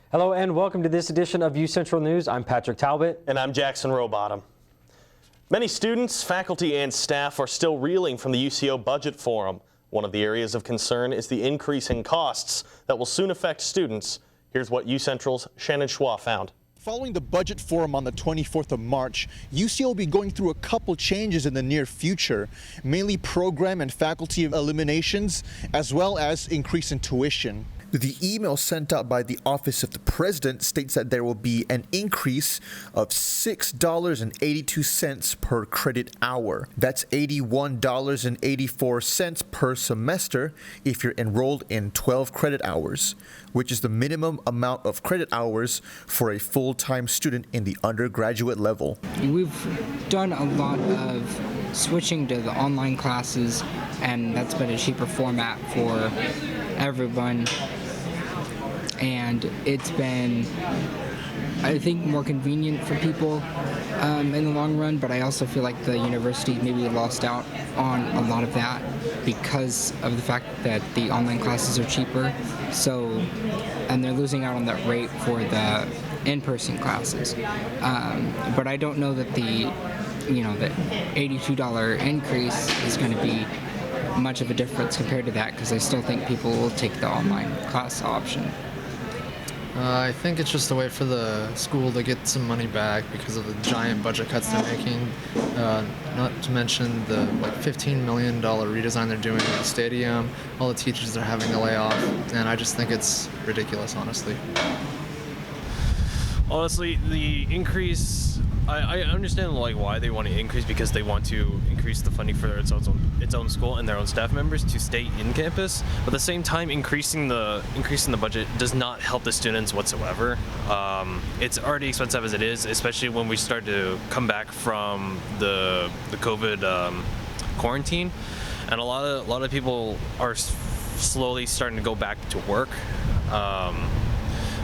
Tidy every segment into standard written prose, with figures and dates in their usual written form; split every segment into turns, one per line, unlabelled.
Hello and welcome to this edition of UCentral News. I'm Patrick Talbot.
And I'm Jackson Rowbottom. Many students, faculty, and staff are still reeling from the UCO budget forum. One of the areas of concern is the increase in costs that will soon affect students. Here's what UCentral's Shannon Schwa found.
Following the budget forum on the 24th of March, UCO will be going through a couple changes in the near future, mainly program and faculty eliminations, as well as increase in tuition. The email sent out by the Office of the President states that there will be an increase of $6.82 per credit hour. That's $81.84 per semester if you're enrolled in 12 credit hours, which is the minimum amount of credit hours for a full-time student in the undergraduate level.
We've done a lot of switching to the online classes, and that's been a cheaper format for everyone, and it's been, I think, more convenient for people in the long run, but I also feel like the university maybe lost out on a lot of that because of the fact that the online classes are cheaper, and they're losing out on that rate for the in-person classes. But I don't know that the $82 increase is going to be much of a difference compared to that, because I still think people will take the online class option.
I think it's just a way for the school to get some money back because of the giant budget cuts they're making. Not to mention the $15 million redesign they're doing at the stadium. All the teachers are having to lay off, and I just think it's ridiculous, honestly.
Honestly, the increase, I understand why they want to increase, because they want to increase the funding for its own school and their own staff members to stay in campus. But at the same time, increasing the budget does not help the students whatsoever. It's already expensive as it is, especially when we start to come back from the COVID quarantine, and a lot of people are slowly starting to go back to work.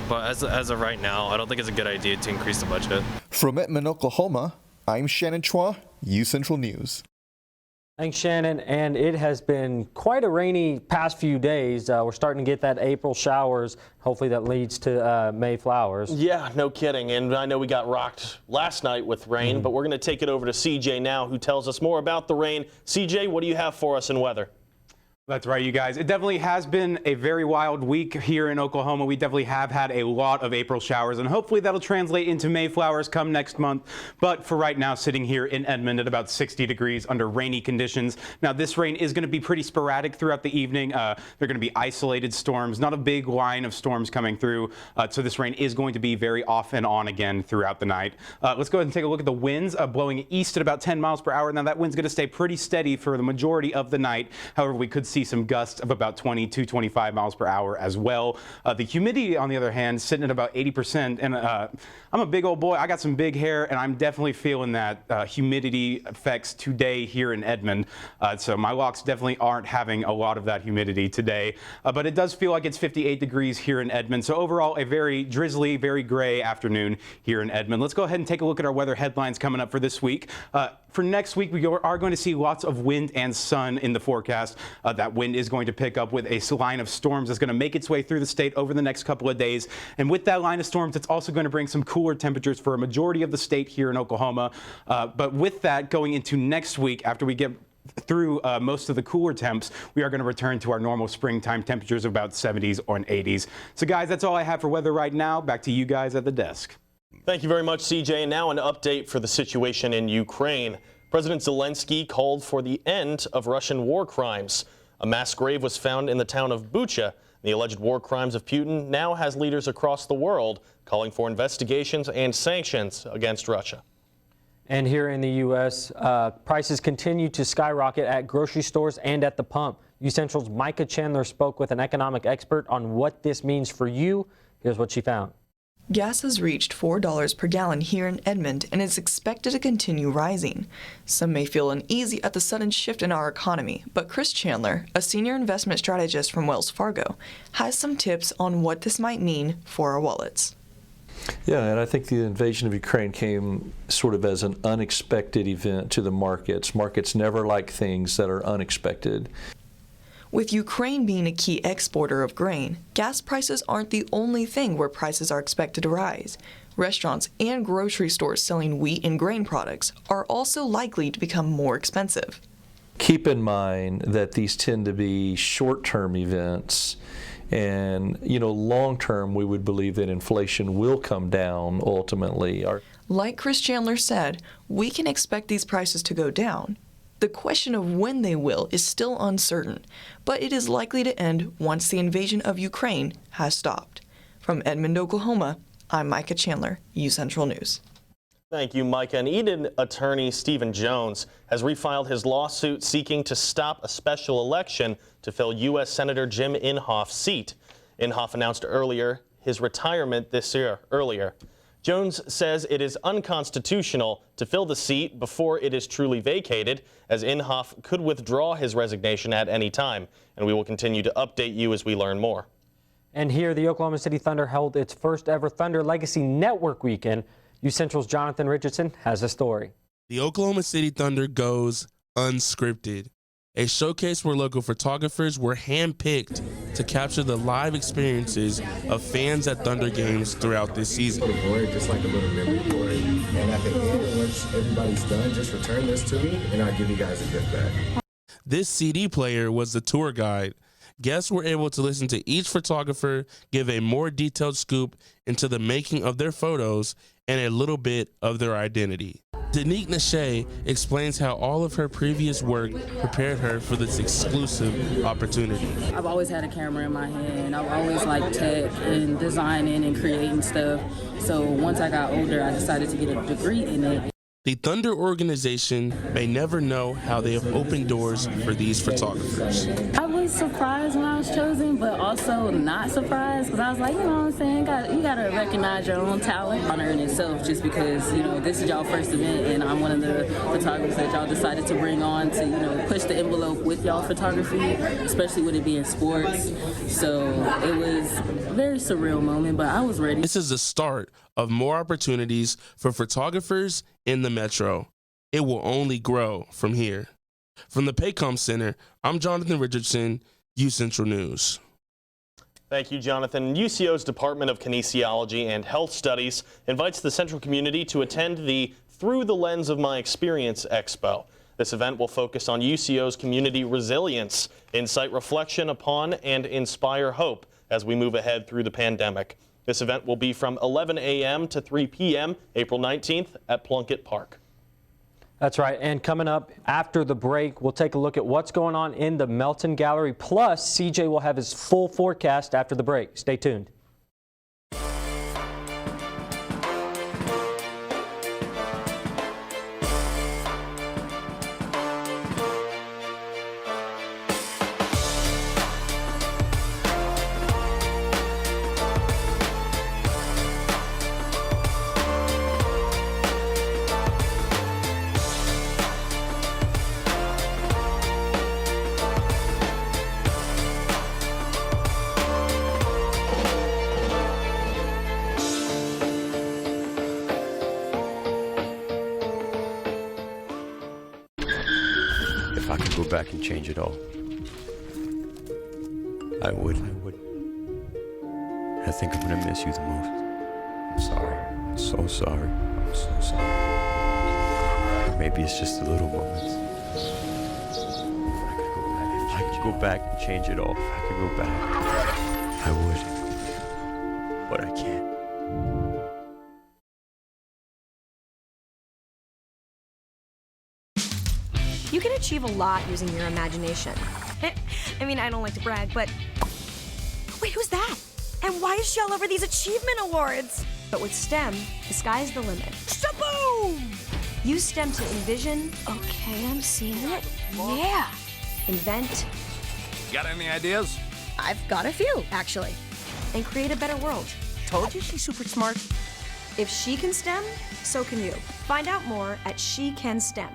But as of right now, I don't think it's a good idea to increase the budget.
From Edmond, Oklahoma, I'm Shannon Schwa, UCentral News.
Thanks, Shannon. And it has been quite a rainy past few days. We're starting to get that April showers. Hopefully that leads to May flowers.
Yeah, no kidding. And I know we got rocked last night with rain, but we're going to take it over to CJ now, who tells us more about the rain. CJ, what do you have for us in weather?
That's right, you guys. It definitely has been a very wild week here in Oklahoma. We definitely have had a lot of April showers, and hopefully that'll translate into May flowers come next month. But for right now, sitting here in Edmond at about 60 degrees under rainy conditions. Now, this rain is going to be pretty sporadic throughout the evening. They're going to be isolated storms, not a big line of storms coming through. So this rain is going to be very off and on again throughout the night. Let's go ahead and take a look at the winds blowing east at about 10 miles per hour. Now, that wind's going to stay pretty steady for the majority of the night. However, we could see some gusts of about 20 to 25 miles per hour as well. The humidity, on the other hand, sitting at about 80%. And I'm a big old boy. I got some big hair, and I'm definitely feeling that humidity effects today here in Edmond. So my locks definitely aren't having a lot of that humidity today. But it does feel like it's 58 degrees here in Edmond. So overall, a very drizzly, very gray afternoon here in Edmond. Let's go ahead and take a look at our weather headlines coming up for this week. For next week, we are going to see lots of wind and sun in the forecast. That wind is going to pick up with a line of storms that's going to make its way through the state over the next couple of days. And with that line of storms, it's also going to bring some cooler temperatures for a majority of the state here in Oklahoma. But with that, going into next week, after we get through most of the cooler temps, we are going to return to our normal springtime temperatures of about 70s or 80s. So guys, that's all I have for weather right now. Back to you guys at the desk.
Thank you very much, CJ. And now an update for the situation in Ukraine. President Zelensky called for the end of Russian war crimes. A mass grave was found in the town of Bucha. The alleged war crimes of Putin now has leaders across the world calling for investigations and sanctions against Russia.
And here in the U.S., prices continue to skyrocket at grocery stores and at the pump. UCentral's Micah Chandler spoke with an economic expert on what this means for you. Here's what she found.
Gas has reached $4 per gallon here in Edmond and is expected to continue rising. Some may feel uneasy at the sudden shift in our economy, but Chris Chandler, a senior investment strategist from Wells Fargo, has some tips on what this might mean for our wallets.
Yeah, and I think the invasion of Ukraine came sort of as an unexpected event to the markets. Markets never like things that are unexpected.
With Ukraine being a key exporter of grain, gas prices aren't the only thing where prices are expected to rise. Restaurants and grocery stores selling wheat and grain products are also likely to become more expensive.
Keep in mind that these tend to be short-term events, and long-term we would believe that inflation will come down ultimately.
Like Chris Chandler said, we can expect these prices to go down. The question of when they will is still uncertain, but it is likely to end once the invasion of Ukraine has stopped. From Edmond, Oklahoma, I'm Micah Chandler, UCentral News.
Thank you, Micah. And Eden attorney Stephen Jones has refiled his lawsuit seeking to stop a special election to fill U.S. Senator Jim Inhofe's seat. Inhofe announced his retirement this year. Jones says it is unconstitutional to fill the seat before it is truly vacated, as Inhofe could withdraw his resignation at any time. And we will continue to update you as we learn more.
And here, the Oklahoma City Thunder held its first ever Thunder Legacy Network weekend. UCentral's Jonathan Richardson has a story.
The Oklahoma City Thunder goes unscripted, a showcase where local photographers were handpicked to capture the live experiences of fans at Thunder games throughout this season.
Just like a little memory board. And at the end, once everybody's done, just return this to me and I'll give you guys a gift back.
This CD player was the tour guide. Guests were able to listen to each photographer give a more detailed scoop into the making of their photos and a little bit of their identity. Danique Nashe explains how all of her previous work prepared her for this exclusive opportunity.
I've always had a camera in my hand. I've always liked tech and designing and creating stuff. So once I got older, I decided to get a degree in it.
The Thunder organization may never know how they have opened doors for these photographers.
I was surprised when I was chosen, but also not surprised, because I was like, you know what I'm saying, you gotta recognize your own talent. Honor in itself, just because, this is y'all first event, and I'm one of the photographers that y'all decided to bring on to, push the envelope with y'all photography, especially with it being sports. So it was a very surreal moment, but I was ready.
This is the start of more opportunities for photographers in the Metro. It will only grow from here. From the Paycom Center, I'm Jonathan Richardson, UCentral News.
Thank you, Jonathan. UCO's Department of Kinesiology and Health Studies invites the Central community to attend the Through the Lens of My Experience Expo. This event will focus on UCO's community resilience, incite reflection upon, and inspire hope as we move ahead through the pandemic. This event will be from 11 a.m. to 3 p.m. April 19th at Plunkett Park.
That's right. And coming up after the break, we'll take a look at what's going on in the Melton Gallery. Plus, CJ will have his full forecast after the break. Stay tuned.
If I could go back and change it all, I would. I think I'm gonna miss you the most. I'm sorry. I'm so sorry. I'm so sorry. Maybe it's just the little moments. If I could go back and change it all, if I could go back, I would. But I can't.
You can achieve a lot using your imagination. I mean, I don't like to brag, but... Wait, who's that? And why is she all over these achievement awards? But with STEM, the sky's the limit. Shaboom! Use STEM to envision... Okay, I'm seeing it. Yeah! Invent...
Got any ideas?
I've got a few, actually. And create a better world.
Told you she's super smart.
If she can STEM, so can you. Find out more at SheCanSTEM.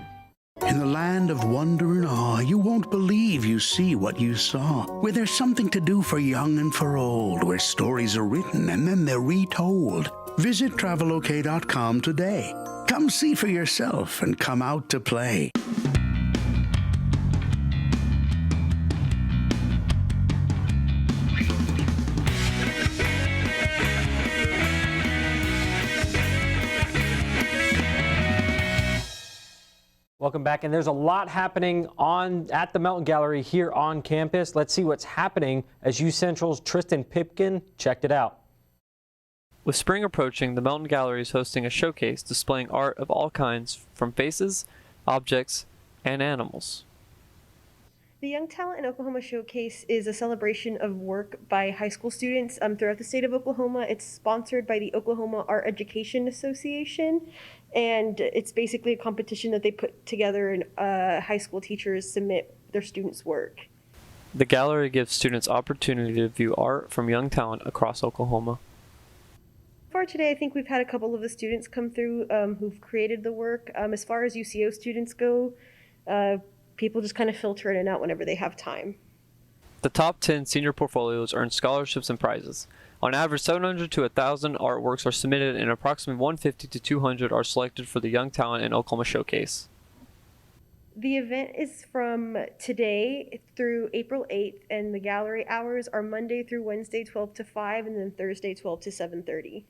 In the land of wonder and awe, you won't believe you see what you saw. Where there's something to do for young and for old, where stories are written and then they're retold. Visit Travelok.com today. Come see for yourself and come out to play.
Welcome back. And there's a lot happening at the Melton Gallery here on campus. Let's see what's happening as UCentral's Tristan Pipkin checked it out.
With spring approaching, the Melton Gallery is hosting a showcase displaying art of all kinds, from faces, objects, and animals.
The Young Talent in Oklahoma Showcase is a celebration of work by high school students throughout the state of Oklahoma. It's sponsored by the Oklahoma Art Education Association, and it's basically a competition that they put together, and high school teachers submit their students' work.
The gallery gives students opportunity to view art from young talent across Oklahoma.
Far today, I think we've had a couple of the students come through who've created the work. As far as UCO students go, people just kind of filter in and out whenever they have time.
The top 10 senior portfolios earn scholarships and prizes. On average, 700 to 1,000 artworks are submitted, and approximately 150 to 200 are selected for the Young Talent in Oklahoma Showcase.
The event is from today through April 8th, and the gallery hours are Monday through Wednesday 12 to 5, and then Thursday 12 to 7:30.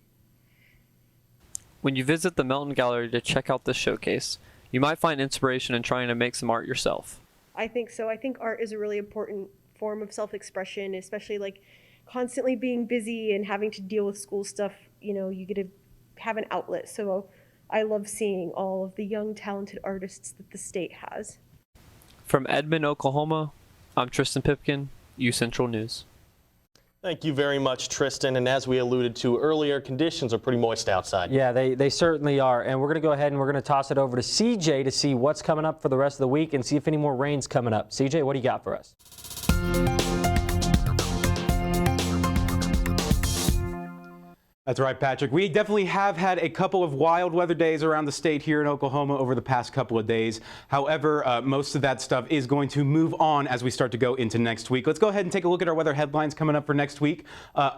When you visit the Melton Gallery to check out this showcase, you might find inspiration in trying to make some art yourself.
I think so. I think art is a really important form of self-expression, especially like constantly being busy and having to deal with school stuff. You know, you get to have an outlet. So I love seeing all of the young, talented artists that the state has.
From Edmond, Oklahoma, I'm Tristan Pipkin, UCentral News.
Thank you very much, Tristan. And as we alluded to earlier, conditions are pretty moist outside.
Yeah, they certainly are. And we're going to go ahead and we're going to toss it over to CJ to see what's coming up for the rest of the week and see if any more rain's coming up. CJ, what do you got for us?
That's right, Patrick. We definitely have had a couple of wild weather days around the state here in Oklahoma over the past couple of days. However, most of that stuff is going to move on as we start to go into next week. Let's go ahead and take a look at our weather headlines coming up for next week.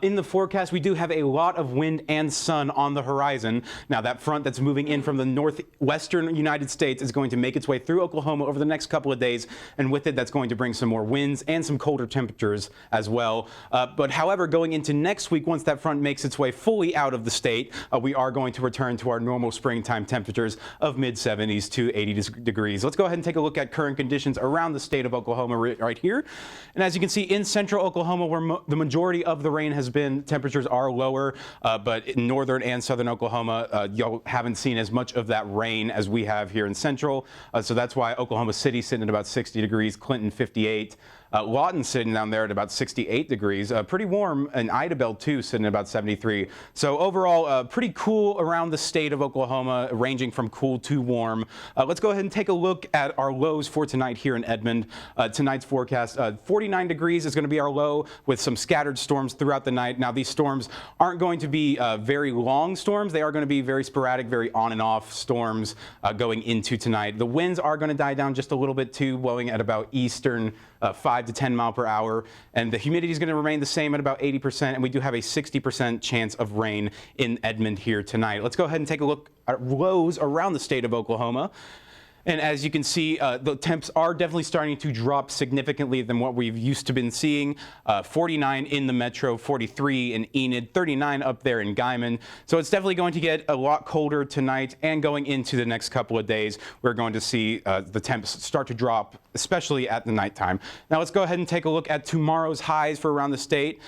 In the forecast, we do have a lot of wind and sun on the horizon. Now, that front that's moving in from the northwestern United States is going to make its way through Oklahoma over the next couple of days, and with it, that's going to bring some more winds and some colder temperatures as well. But however, going into next week, once that front makes its way fully out of the state, we are going to return to our normal springtime temperatures of mid-70s to 80 degrees. Let's go ahead and take a look at current conditions around the state of Oklahoma right here. And as you can see, in central Oklahoma, where the majority of the rain has been, temperatures are lower, but in northern and southern Oklahoma, you haven't seen as much of that rain as we have here in central. So that's why Oklahoma City sitting at about 60 degrees, Clinton 58. Lawton sitting down there at about 68 degrees. Pretty warm, and Idabel too sitting at about 73. So overall, pretty cool around the state of Oklahoma, ranging from cool to warm. Let's go ahead and take a look at our lows for tonight here in Edmond. Tonight's forecast, 49 degrees is going to be our low with some scattered storms throughout the night. Now, these storms aren't going to be very long storms. They are going to be very sporadic, very on and off storms going into tonight. The winds are going to die down just a little bit too, blowing at about eastern 5 to 10 mile per hour, and the humidity is going to remain the same at about 80%, and we do have a 60% chance of rain in Edmond here tonight. Let's go ahead and take a look at lows around the state of Oklahoma. And as you can see, the temps are definitely starting to drop significantly than what we've used to been seeing. 49 in the metro, 43 in Enid, 39 up there in Guyman. So it's definitely going to get a lot colder tonight, and going into the next couple of days, we're going to see the temps start to drop, especially at the nighttime. Now let's go ahead and take a look at tomorrow's highs for around the state.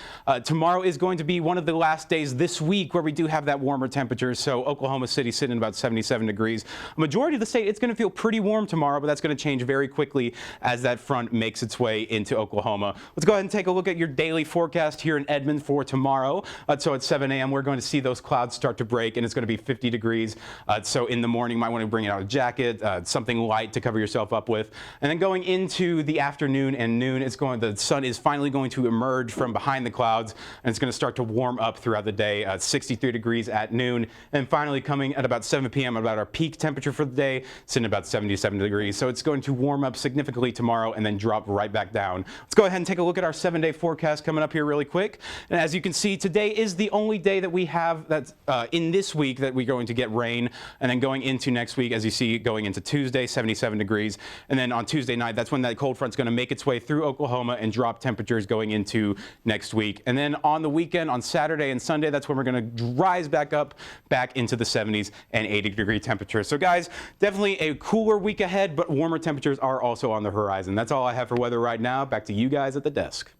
Tomorrow is going to be one of the last days this week where we do have that warmer temperature. So Oklahoma City sitting at about 77 degrees. Majority of the state, it's going to feel pretty warm tomorrow, but that's going to change very quickly as that front makes its way into Oklahoma. Let's go ahead and take a look at your daily forecast here in Edmond for tomorrow. So at 7 a.m., we're going to see those clouds start to break, and it's going to be 50 degrees. So in the morning, you might want to bring out a jacket, something light to cover yourself up with. And then going into the afternoon and noon, the sun is finally going to emerge from behind the clouds, and it's going to start to warm up throughout the day. 63 degrees at noon, and finally coming at about 7 p.m. about our peak temperature for the day, sitting about 77 degrees. So it's going to warm up significantly tomorrow and then drop right back down. Let's go ahead and take a look at our 7-day forecast coming up here really quick. And as you can see, today is the only day that we have that's in this week that we're going to get rain. And then going into next week, as you see, going into Tuesday, 77 degrees. And then on Tuesday night, that's when that cold front's going to make its way through Oklahoma and drop temperatures going into next week. And then on the weekend, on Saturday and Sunday, that's when we're going to rise back up, back into the 70s and 80-degree temperatures. So guys, definitely a cool cooler week ahead, but warmer temperatures are also on the horizon. That's all I have for weather right now. Back to you guys at the desk.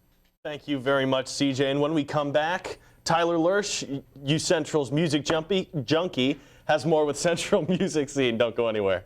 Thank you very much, CJ. And when we come back, Tyler Lursch, UCentral's music junkie, has more with Central Music Scene. Don't go anywhere.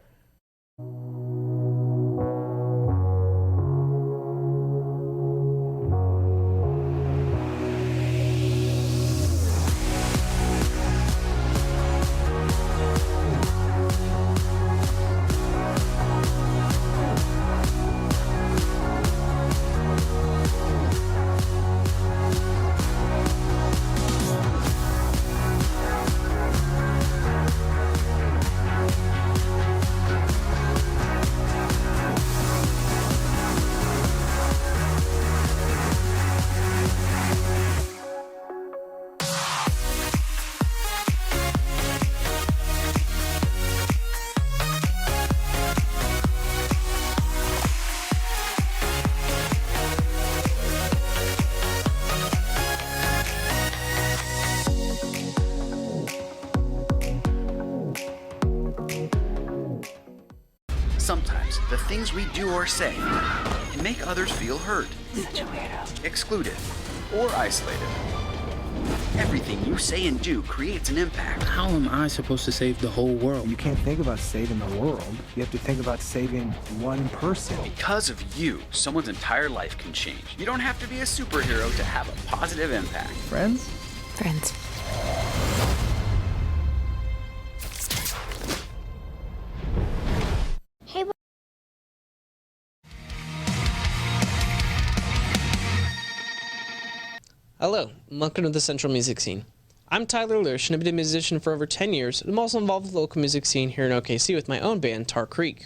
Sometimes the things we do or say can make others feel hurt, excluded, or isolated. Everything you say and do creates an impact.
How am I supposed to save the whole world? You can't think about saving the world. You have to think about saving one person.
Because of you, someone's entire life can change. You don't have to be a superhero to have a positive impact.
Friends?
Friends.
Hey,
Hello, and welcome to the Central Music Scene. I'm Tyler Lursch, and I've been a musician for over 10 years, and I'm also involved with the local music scene here in OKC with my own band, Tar Creek.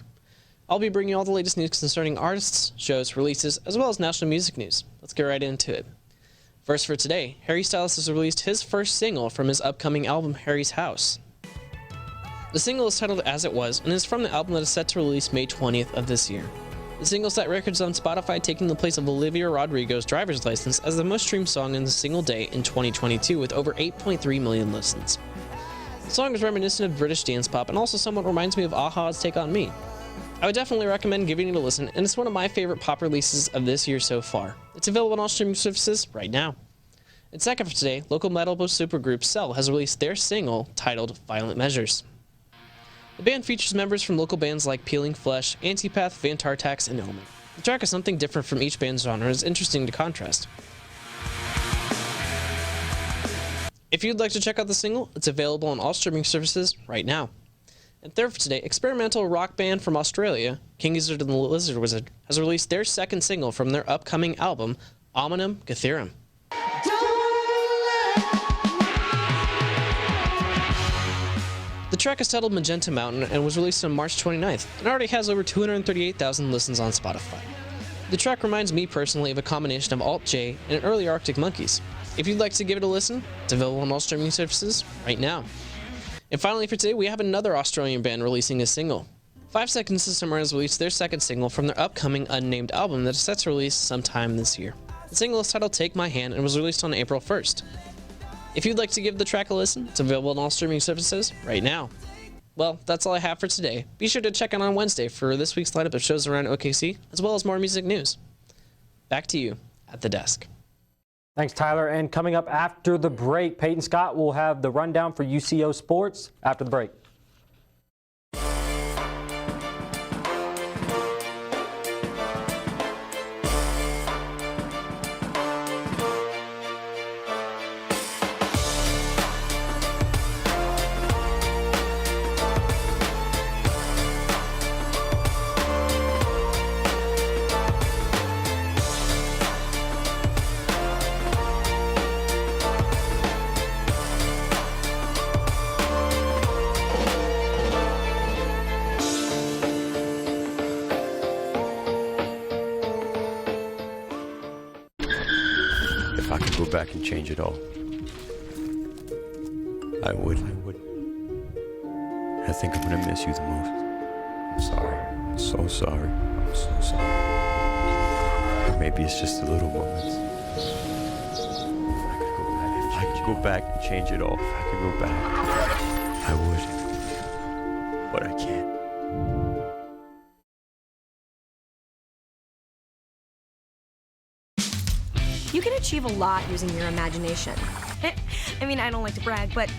I'll be bringing you all the latest news concerning artists, shows, releases, as well as national music news. Let's get right into it. First for today, Harry Styles has released his first single from his upcoming album, Harry's House. The single is titled As It Was, and is from the album that is set to release May 20th of this year. The single set records on Spotify, taking the place of Olivia Rodrigo's Driver's License as the most streamed song in a single day in 2022 with over 8.3 million listens. The song is reminiscent of British dance pop and also somewhat reminds me of a-ha's Take On Me. I would definitely recommend giving it a listen, and it's one of my favorite pop releases of this year so far. It's available on all streaming services right now. And second for today, local metal supergroup Cell has released their single titled Violent Measures. The band features members from local bands like Peeling Flesh, Antipath, Van Tartax, and Edmond. The track is something different from each band's genre and is interesting to contrast. If you'd like to check out the single, it's available on all streaming services right now. And third for today, experimental rock band from Australia, King Gizzard and the Lizard Wizard, has released their second single from their upcoming album, Omnium Gatherum. The track is titled Magenta Mountain and was released on March 29th and already has over 238,000 listens on Spotify. The track reminds me personally of a combination of Alt-J and early Arctic Monkeys. If you'd like to give it a listen, it's available on all streaming services right now. And finally for today, we have another Australian band releasing a single. 5 Seconds to Summer has released their second single from their upcoming unnamed album that is set to release sometime this year. The single is titled Take My Hand and was released on April 1st. If you'd like to give the track a listen, it's available on all streaming services right now. Well, that's all I have for today. Be sure to check in on Wednesday for this week's lineup of shows around OKC, as well as more music news. Back to you at the desk.
Thanks, Tyler. And coming up after the break, Peyton Scott will have the rundown for UCO Sports after the break.
If I could go back and change it all, I would. I think I'm gonna miss you the most. I'm sorry. I'm so sorry. I'm so sorry. Maybe it's just the little moments. If I could go back and change it all, if I could go back, I would. But I can't.
achieve a lot using your imagination. I mean, I don't like to brag, but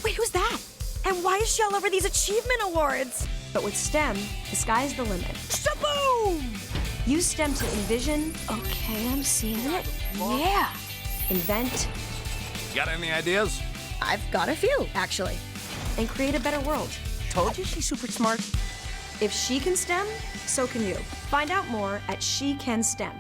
wait, who's that? And why is she all over these achievement awards? But with STEM, the sky's the limit. Shaboom! Use STEM to envision. Okay, I'm seeing it. Yeah. Invent.
Got any ideas?
I've got a few, actually. And create a better world.
Told you she's super smart.
If she can STEM, so can you. Find out more at She Can STEM.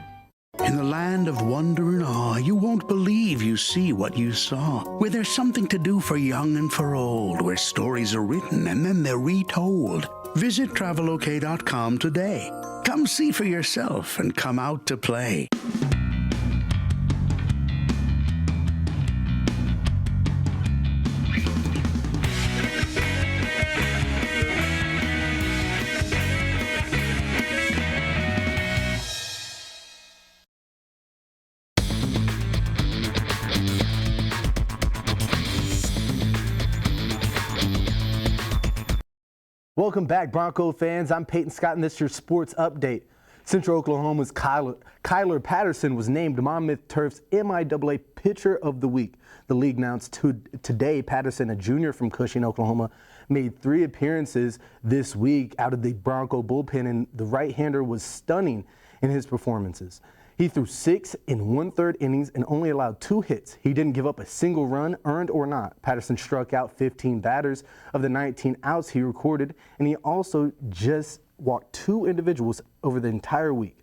In the land of wonder and awe, you won't believe you see what you saw. Where there's something to do for young and for old, where stories are written and then they're retold. Visit travelok.com today. Come see for yourself and come out to play.
Welcome back, Bronco fans. I'm Peyton Scott, and this is your sports update. Central Oklahoma's Kyler Patterson was named Monmouth Turf's MIAA Pitcher of the Week. The league announced today Patterson, a junior from Cushing, Oklahoma, made 3 appearances this week out of the Bronco bullpen, and the right-hander was stunning in his performances. He threw 6 1/3 innings and only allowed 2 hits. He didn't give up a single run, earned or not. Patterson struck out 15 batters of the 19 outs he recorded, and he also just walked 2 individuals over the entire week.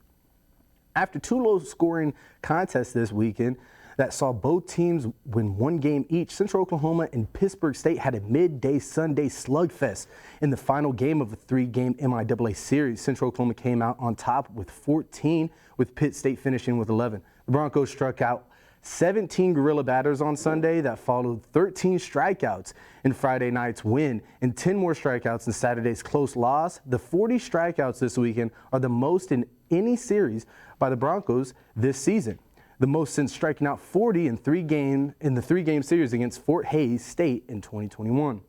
After 2 low-scoring contests this weekend that saw both teams win 1 game each, Central Oklahoma and Pittsburg State had a midday Sunday slugfest in the final game of a 3-game MIAA series. Central Oklahoma came out on top with 14, with Pitt State finishing with 11. The Broncos struck out 17 guerrilla batters on Sunday that followed 13 strikeouts in Friday night's win and 10 more strikeouts in Saturday's close loss. The 40 strikeouts this weekend are the most in any series by the Broncos this season, the most since striking out 40 in the 3-game series against Fort Hays State in 2021.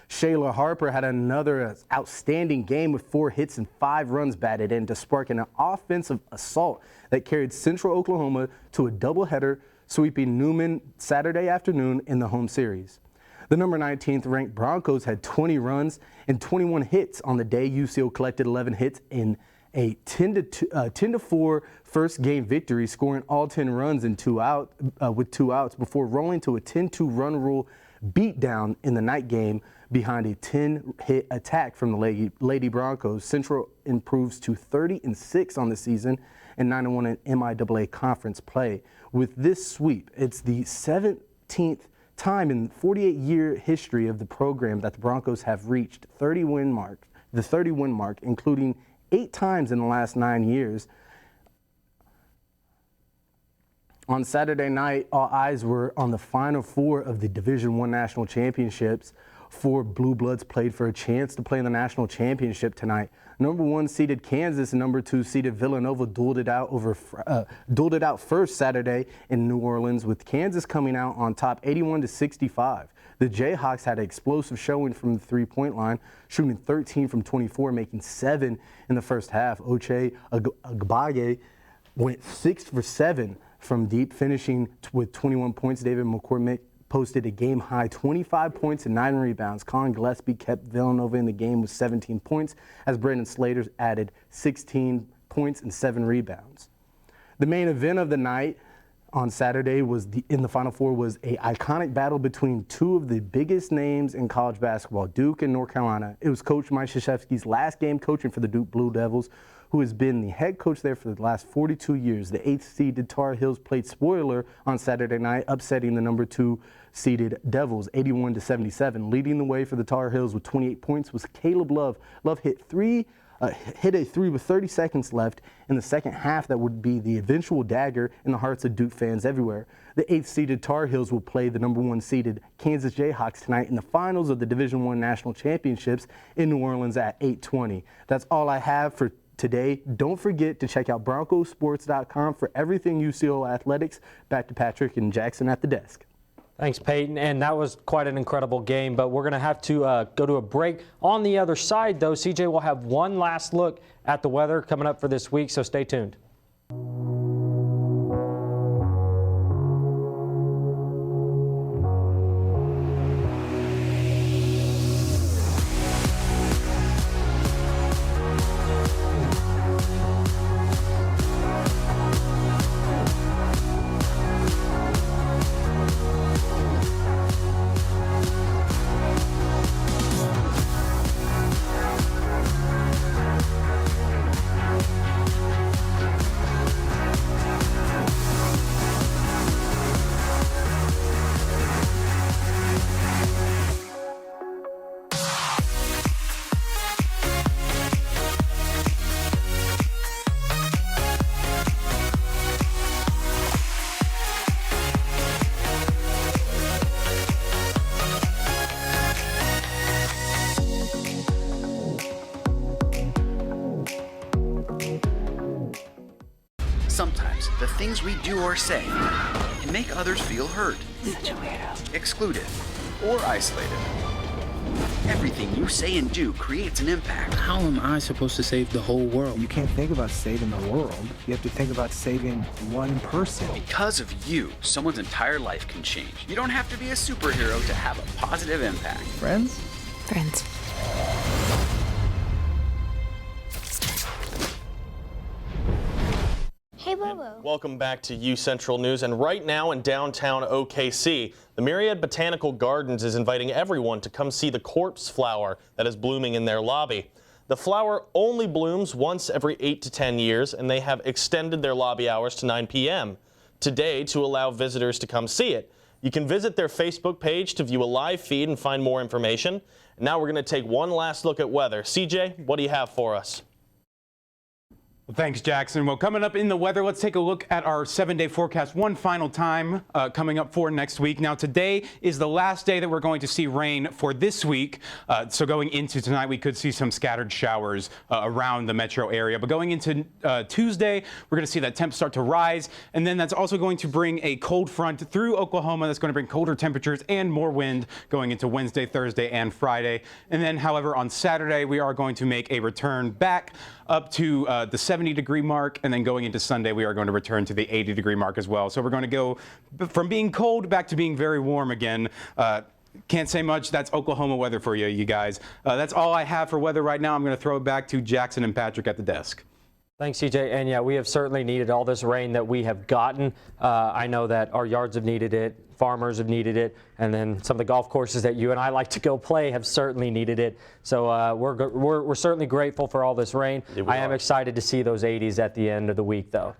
Shayla Harper had another outstanding game with 4 hits and 5 runs batted in to spark an offensive assault that carried Central Oklahoma to a doubleheader, sweeping Newman Saturday afternoon in the home series. The number 19th ranked Broncos had 20 runs and 21 hits on the day. UCO collected 11 hits in a 10-4 first game victory, scoring all 10 runs in with 2 outs before rolling to a 10-2 run rule beatdown in the night game behind a 10-hit attack from the Lady Broncos. Central improves to 30-6 on the season and 9-1 in MIAA conference play. With this sweep, it's the 17th time in 48-year history of the program that the Broncos have reached the 30-win mark, including 8 times in the last 9 years. On Saturday night, all eyes were on the Final Four of the Division I National Championships. 4 Blue Bloods played for a chance to play in the national championship tonight. Number 1 seeded Kansas and number 2 seeded Villanova dueled it out first Saturday in New Orleans, with Kansas coming out on top 81-65. The Jayhawks had an explosive showing from the 3-point line, shooting 13 from 24, making 7 in the first half. Ochai Agbaye went 6 for 7 from deep, finishing with 21 points. David McCormick posted a game-high 25 points and 9 rebounds. Colin Gillespie kept Villanova in the game with 17 points, as Brandon Slater added 16 points and 7 rebounds. The main event of the night on Saturday in the Final Four was an iconic battle between 2 of the biggest names in college basketball, Duke and North Carolina. It was Coach Mike Krzyzewski's last game coaching for the Duke Blue Devils, who has been the head coach there for the last 42 years. The 8th-seeded Tar Heels played spoiler on Saturday night, upsetting the number 2-seeded Devils 81-77. Leading the way for the Tar Heels with 28 points was Caleb Love. Love hit a 3 with 30 seconds left in the second half that would be the eventual dagger in the hearts of Duke fans everywhere. The 8th-seeded Tar Heels will play the number 1-seeded Kansas Jayhawks tonight in the finals of the Division I National Championships in New Orleans at 8:20. That's all I have for today. Don't forget to check out broncosports.com for everything UCO athletics. Back to Patrick and Jackson at the desk.
Thanks, Peyton. And that was quite an incredible game, but we're going to have to go to a break. On the other side, though, CJ will have one last look at the weather coming up for this week, so stay tuned.
things we do or say can make others feel hurt, excluded, or isolated. Everything you say and do creates an impact.
How am I supposed to save the whole world? You can't think about saving the world. You have to think about saving one person.
Because of you, someone's entire life can change. You don't have to be a superhero to have a positive impact.
Friends?
Friends.
Hey, Bobo.
Welcome back to UCentral News. And right now in downtown OKC, the Myriad Botanical Gardens is inviting everyone to come see the corpse flower that is blooming in their lobby. The flower only blooms once every 8 to 10 years, and they have extended their lobby hours to 9 p.m. today to allow visitors to come see it. You can visit their Facebook page to view a live feed and find more information. Now we're going to take one last look at weather. CJ, what do you have for us?
Well, thanks, Jackson. Well, coming up in the weather, let's take a look at our 7-day forecast one final time coming up for next week. Now, today is the last day that we're going to see rain for this week. So going into tonight, we could see some scattered showers around the metro area. But going into Tuesday, we're going to see that temps start to rise. And then that's also going to bring a cold front through Oklahoma. That's going to bring colder temperatures and more wind going into Wednesday, Thursday, and Friday. And then, however, on Saturday, we are going to make a return back up to the 70-degree mark, and then going into Sunday, we are going to return to the 80-degree mark as well. So we're going to go from being cold back to being very warm again. Can't say much. That's Oklahoma weather for you guys. That's all I have for weather right now. I'm going to throw it back to Jackson and Patrick at the desk.
Thanks, CJ. And yeah, we have certainly needed all this rain that we have gotten. I know that our yards have needed it, farmers have needed it, and then some of the golf courses that you and I like to go play have certainly needed it. So we're certainly grateful for all this rain. I am excited to see those 80s at the end of the week, though.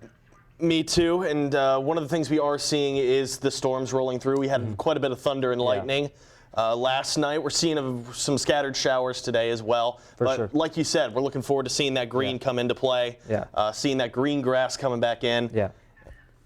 Me too. And one of the things we are seeing is the storms rolling through. We had quite a bit of thunder and lightning. Last night. We're seeing some scattered showers today as well. But like you said, we're looking forward to seeing that green come into play, seeing that green grass coming back in.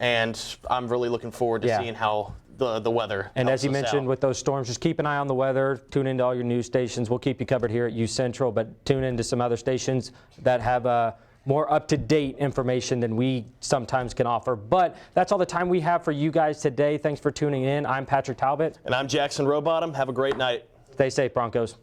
And I'm really looking forward to seeing how the weather
And as you mentioned
out.
with those storms, just keep an eye on the weather. Tune into all your news stations. We'll keep you covered here at UCentral, but tune into some other stations that have more up-to-date information than we sometimes can offer. But that's all the time we have for you guys today. Thanks for tuning in. I'm Patrick Talbot.
And I'm Jackson Rowbottom. Have a great night.
Stay safe, Broncos.